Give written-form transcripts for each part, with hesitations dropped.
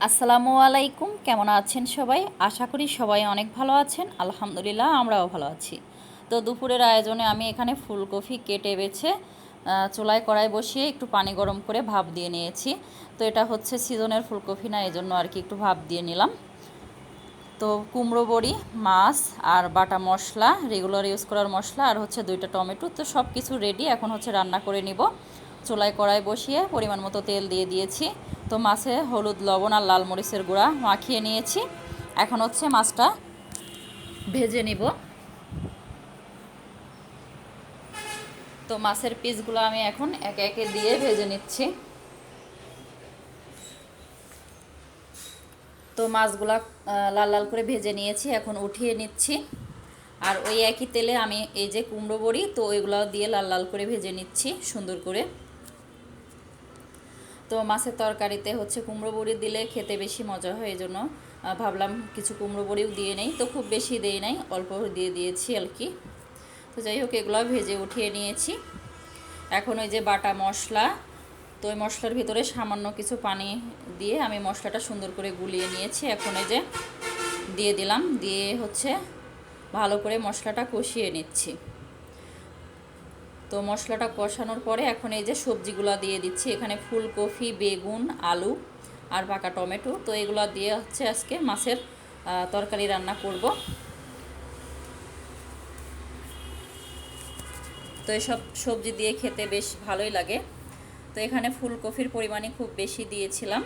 আসসালামু আলাইকুম, কেমন আছেন সবাই? আশা করি সবাই অনেক ভালো আছেন। আলহামদুলিল্লাহ, আমরাও ভালো আছি। তো দুপুরের আয়োজনে আমি এখানে ফুলকপি কেটে বেছে চুলায় কড়াই বসিয়ে একটু পানি গরম করে ভাপ দিয়ে নিয়েছি। তো এটা হচ্ছে সিজনের ফুলকপি না, এই জন্য আর কি একটু ভাপ দিয়ে নিলাম। তো কুমড়ো বড়ি, মাছ আর বাটা মশলা, রেগুলার ইউজ করার মশলা, আর হচ্ছে 2টা টমেটো, তো সব কিছু রেডি। এখন হচ্ছে রান্না করে নিব। চুলায় কড়াই বসিয়ে পরিমাণ মতো তেল দিয়ে দিয়েছি। তো মাছে হলুদ, লবণ আর লাল মরিচের গুঁড়া মাখিয়ে নিয়েছি। এখন হচ্ছে মাছটা ভেজে নিব। তো মাছের পিসগুলো আমি এখন একে একে দিয়ে ভেজে নিচ্ছি। তো মাছগুলা লাল লাল করে ভেজে নিয়েছি, এখন উঠিয়ে নিচ্ছি। আর ওই একই তেলে আমি এই যে কুমড়ো বড়ি, তো ওইগুলো দিয়ে লাল লাল করে ভেজে নিচ্ছি সুন্দর করে। তো মাছের তরকারিতে হচ্ছে কুমড়ো বড়ি দিলে খেতে বেশি মজা হয়, এই জন্য ভাবলাম কিছু কুমড়ো বড়িও দিয়ে নেই। তো খুব বেশি দেই নাই, অল্প দিয়ে দিয়েছি আর কি। তো যাই হোক, এগুলো ভেজে উঠিয়ে নিয়েছি। এখন ওই যে বাটা মশলা, তো ওই মশলার ভিতরে সামান্য কিছু পানি দিয়ে আমি মশলাটা সুন্দর করে গুলিয়ে নিয়েছি। এখন এই যে দিয়ে দিলাম, দিয়ে হচ্ছে ভালো করে মশলাটা কষিয়ে নিচ্ছি। তো মশলাটা কষানোর পরে এখন এই যে সবজিগুলো দিয়ে দিচ্ছি। এখানে ফুলকপি, বেগুন, আলু আর পাকা টমেটো, তো এগুলো দিয়ে হচ্ছে আজকে মাছের তরকারি রান্না করব। তো এসব সবজি দিয়ে খেতে বেশ ভালোই লাগে। তো এখানে ফুলকপির পরিমাণই খুব বেশি দিয়েছিলাম।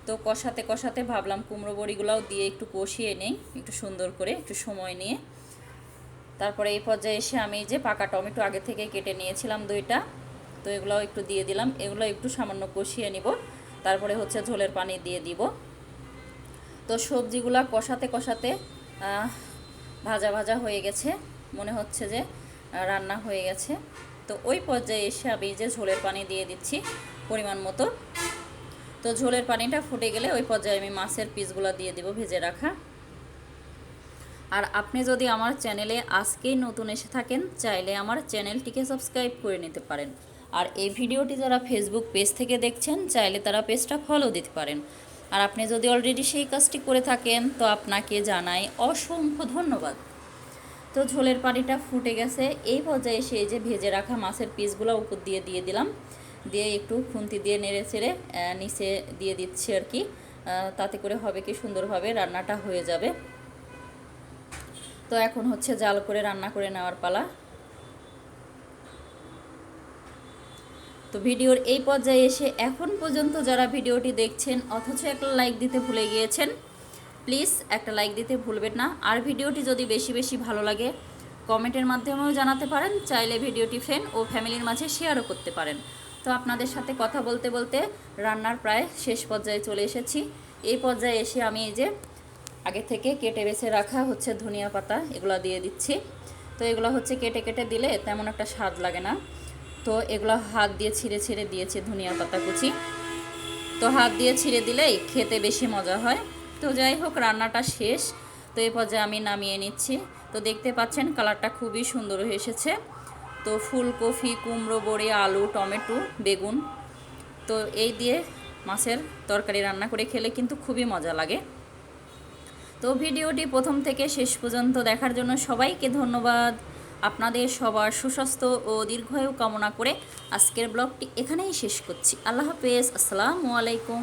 তো কষাতে কষাতে ভাবলাম কুমড়ো বড়িগুলোও দিয়ে একটু কষিয়ে নেই, একটু সুন্দর করে, একটু সময় নিয়ে। তারপরে এই পর্যায়ে এসে আমি যে পাকা টমেটো আগে থেকে কেটে নিয়েছিলাম 2টা, তো এগুলোও একটু দিয়ে দিলাম। এগুলো একটু সামান্য কষিয়ে নিব, তারপরে হচ্ছে ঝোলের পানি দিয়ে দিব। তো সবজিগুলো কষাতে কষাতে ভাজা ভাজা হয়ে গেছে, মনে হচ্ছে যে রান্না হয়ে গেছে। তো ওই পর্যায়ে এসে আমি যে ঝোলের পানি দিয়ে দিচ্ছি পরিমাণ মতো। তো ঝোলের পানিটা ফুটে গেলে ওই পর্যায়ে আমি মাছের পিসগুলো দিয়ে দেব ভেজে রাখা। আর আপনি যদি আমার চ্যানেলে আজকেই নতুন এসে থাকেন, চাইলে আমার চ্যানেলটিকে সাবস্ক্রাইব করে নিতে পারেন। আর এই ভিডিওটি যারা ফেসবুক পেজ থেকে দেখছেন, চাইলে তারা পেজটা ফলো দিতে পারেন। আর আপনি যদি অলরেডি সেই কাজটি করে থাকেন, তো আপনাকে জানাই অসংখ্য ধন্যবাদ। তো ঝোলের পানিটা ফুটে গেছে, এই পর্যায়ে এসে এই যে ভেজে রাখা মাছের পিসগুলো উপর দিয়ে দিলাম। দিয়ে একটু খুন্তি দিয়ে নেড়ে চেড়ে নিচে দিয়ে দিচ্ছি আর কি। তাতে করে হবে কি সুন্দরভাবে রান্নাটা হয়ে যাবে। তো এখন হচ্ছে জাল করে রান্না করে নেওয়ার পালা। তো ভিডিওর এই পর্যায়ে এসে এখন পর্যন্ত যারা ভিডিওটি দেখছেন অথচ একটা লাইক দিতে ভুলে গিয়েছেন, প্লিজ একটা লাইক দিতে ভুলবেন না। আর ভিডিওটি যদি বেশি বেশি ভালো লাগে কমেন্টের মাধ্যমেও জানাতে পারেন, চাইলে ভিডিওটি ফ্রেন্ড ও ফ্যামিলির মাঝে শেয়ারও করতে পারেন। তো আপনাদের সাথে কথা বলতে বলতে রান্নার প্রায় শেষ পর্যায়ে চলে এসেছি। এই পর্যায়ে এসে আমি এই যে আগে থেকে কেটে বেছে রাখা হচ্ছে ধনিয়া পাতা, এগুলো দিয়ে দিচ্ছি। তো এগুলো হচ্ছে কেটে কেটে দিলে তেমন একটা স্বাদ লাগে না, তো এগুলো হাত দিয়ে ছিঁড়ে ছিঁড়ে দিয়েছি ধনিয়া পাতা কুচি। তো হাত দিয়ে ছিঁড়ে দিলেই খেতে বেশি মজা হয়। তো যাই হোক, রান্নাটা শেষ। তো এই পর্যায়ে আমি নামিয়ে নিচ্ছি। তো দেখতে পাচ্ছেন কালারটা খুবই সুন্দর হয়ে এসেছে। তো ফুলকপি, কুমড়ো বড়ি, আলু, টমেটো, বেগুন, তো এই দিয়ে মাছের তরকারি রান্না করে খেলে কিন্তু খুবই মজা লাগে। তো ভিডিওটি প্রথম থেকে শেষ পর্যন্ত দেখার জন্য সবাইকে ধন্যবাদ। আপনাদের সবার সুস্বাস্থ্য ও দীর্ঘায়ু কামনা করে আজকের ব্লগটি এখানেই শেষ করছি। আল্লাহ হাফেজ, আসসালামু আলাইকুম।